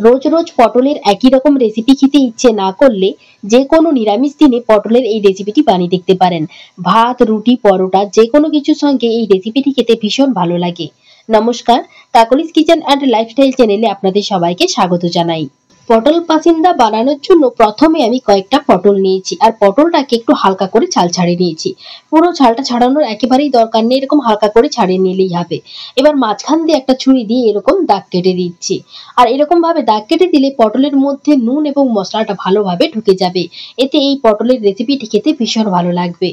রোজ রোজ পটলের একই রকম রেসিপি খেতে ইচ্ছে না করলে যে কোনো নিরামিষ দিনে পটলের এই রেসিপিটি বানিয়ে দেখতে পারেন। ভাত, রুটি, পরোটা যে কোনো কিছুর সঙ্গে এই রেসিপিটি খেতে ভীষণ ভালো লাগে। নমস্কার, কাকলিস কিচেন অ্যান্ড লাইফস্টাইল চ্যানেলে আপনাদের সবাইকে স্বাগত জানাই। পটল পাসিন্দা বানানোর জন্য প্রথমে আমি কয়েকটা পটল নিয়েছি আর পটলটাকে একটু হালকা করে ছাল ছাড়িয়ে নিয়েছি। পুরো ছালটা ছাড়ানোর একেবারেই দরকার নেই, এরকম হালকা করে ছাড়িয়ে নিলেই হবে। এবার মাঝখান দিয়ে একটা ছুরি দিয়ে এরকম দাগ কেটে দিচ্ছি। আর এরকম ভাবে দাগ কেটে দিলে পটলের মধ্যে নুন এবং মশলাটা ভালোভাবে ঢুকে যাবে। এতে এই পটলের রেসিপিটি খেতে ভীষণ ভালো লাগবে।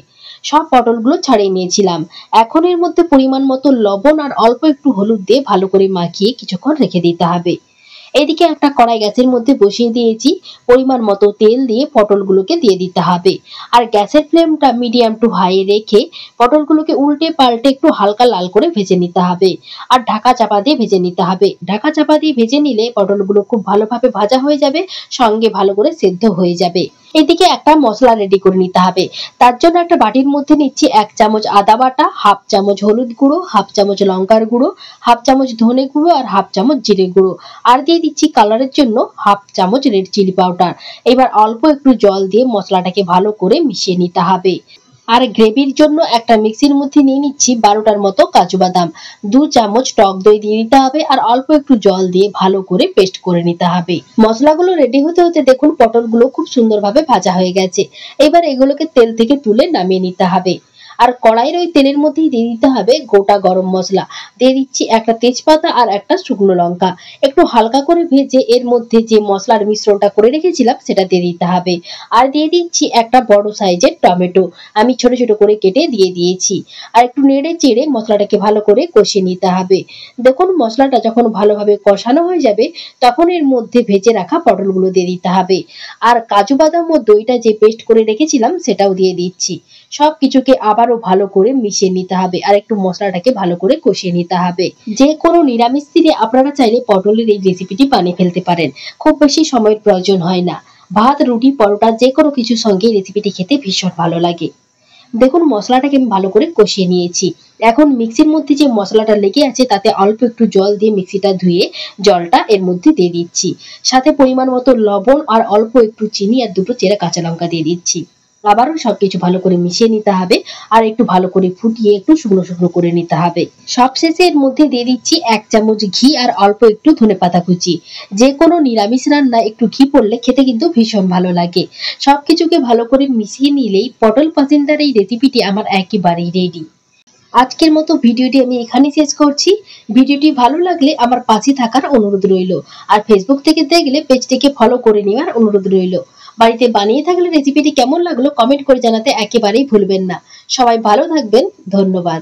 সব পটলগুলো ছাড়িয়ে নিয়েছিলাম। এখন এর মধ্যে পরিমাণ মতো লবণ আর অল্প একটু হলুদ দিয়ে ভালো করে মাখিয়ে কিছুক্ষণ রেখে দিতে হবে। এদিকে একটা কড়াই গ্যাসের মধ্যে বসিয়ে দিয়েছি। পরিমাণ মতো তেল দিয়ে পটলগুলোকে দিয়ে দিতে হবে। আর গ্যাসের ফ্লেমটা মিডিয়াম টু হাই রেখে পটলগুলোকে উল্টে পাল্টে একটু হালকা লাল করে ভেজে নিতে হবে। আর ঢাকা চাপা দিয়ে ভেজে নিতে হবে। ঢাকা চাপা দিয়ে ভেজে নিলে পটলগুলো খুব ভালোভাবে ভাজা হয়ে যাবে, সঙ্গে ভালো করে সেদ্ধ হয়ে যাবে। এদিকে একটা মশলা রেডি করে নিতে হবে। তার জন্য একটা বাটির মধ্যে নিচ্ছি 1 চামচ আদা বাটা, হাফ চামচ হলুদ গুঁড়ো, হাফ চামচ লঙ্কার গুঁড়ো, হাফ চামচ ধনে গুঁড়ো আর হাফ চামচ জিরে গুঁড়ো। আর দিয়ে দিচ্ছি কালারের জন্য হাফ চামচ রেড চিলি পাউডার। এবার অল্প একটু জল দিয়ে মশলাটাকে ভালো করে মিশিয়ে নিতে হবে। আর গ্রেভির জন্য একটা মিক্সির মধ্যে নিয়ে নিচ্ছি 12টার মতো কাজু বাদাম। 2 চামচ টক দই দিয়ে দিতে হবে আর অল্প একটু জল দিয়ে ভালো করে পেস্ট করে নিতে হবে। মশলাগুলো রেডি হতে হতে দেখুন পটলগুলো খুব সুন্দরভাবে ভাজা হয়ে গেছে। এবার এগুলোকে তেল থেকে তুলে নামিয়ে নিতে হবে। আর কড়াইয়ের ওই তেলের মধ্যেই দিয়ে দিতে হবে গোটা গরম মশলা। দিয়ে দিচ্ছি একটা তেজপাতা আর একটা শুকনো লঙ্কা। একটু হালকা করে ভেজে এর মধ্যে যে মশলার মিশ্রণটা করে রেখেছিলাম সেটা দিয়ে দিতে হবে। আর দিয়ে দিচ্ছি একটা বড় সাইজের টমেটো, আমি ছোট ছোট করে কেটে দিয়ে দিয়েছি। আর একটু নেড়ে চেড়ে মশলাটাকে ভালো করে কষিয়ে নিতে হবে। দেখুন মশলাটা যখন ভালোভাবে কষানো হয়ে যাবে তখন এর মধ্যে ভেজে রাখা পটলগুলো দিয়ে দিতে হবে। আর কাজু বাদাম ও দইটা যে পেস্ট করে রেখেছিলাম সেটাও দিয়ে দিচ্ছি। সবকিছুকে আবারও ভালো করে মিশিয়ে নিতে হবে আর একটু মশলাটাকে ভালো করে কষিয়ে নিতে হবে। যে কোনো নিরামিষ দিনে আপনারা চাইলে পটলের এই রেসিপিটি বানিয়ে ফেলতে পারেন। খুব বেশি সময়ের প্রয়োজন হয় না। ভাত, রুটি, পরোটা যে কোনো কিছুর সঙ্গে রেসিপিটি খেতে ভীষণ ভালো লাগে। দেখুন মশলাটাকে আমি ভালো করে কষিয়ে নিয়েছি। এখন মিক্সির মধ্যে যে মশলাটা লেগে আছে তাতে অল্প একটু জল দিয়ে মিক্সিটা ধুয়ে জলটা এর মধ্যে দিয়ে দিচ্ছি। সাথে পরিমাণ মতো লবণ আর অল্প একটু চিনি আর 2টো চেরা কাঁচা লঙ্কা দিয়ে দিচ্ছি। আবারও সবকিছু ভালো করে মিশিয়ে নিতে হবে আর একটু ভালো করে ফুটিয়ে একটু শুকনো শুকনো করে নিতে হবে। সবশেষে এর মধ্যে দিয়ে দিচ্ছি 1 চামচ ঘি আর অল্প একটু ধনেপাতা কুচি। যে কোনো নিরামিষ রান্নায় একটু ঘি পড়লে খেতে কিন্তু ভীষণ ভালো লাগে। সবকিছুকে ভালো করে মিশিয়ে নিলেই পটল পাসিন্দার এই রেসিপিটি আমার একেবারেই রেডি। আজকের মতো ভিডিওটি আমি এখানে শেষ করছি। ভিডিওটি ভালো লাগলে আমার পাশে থাকার অনুরোধ রইল। আর ফেসবুক থেকে দেখলে পেজটিকে ফলো করে নেওয়ার অনুরোধ রইল। বাড়িতে বানিয়ে থাকলে রেসিপিটি কেমন লাগলো কমেন্ট করে জানাতে একেবারেই ভুলবেন না। সবাই ভালো থাকবেন। ধন্যবাদ।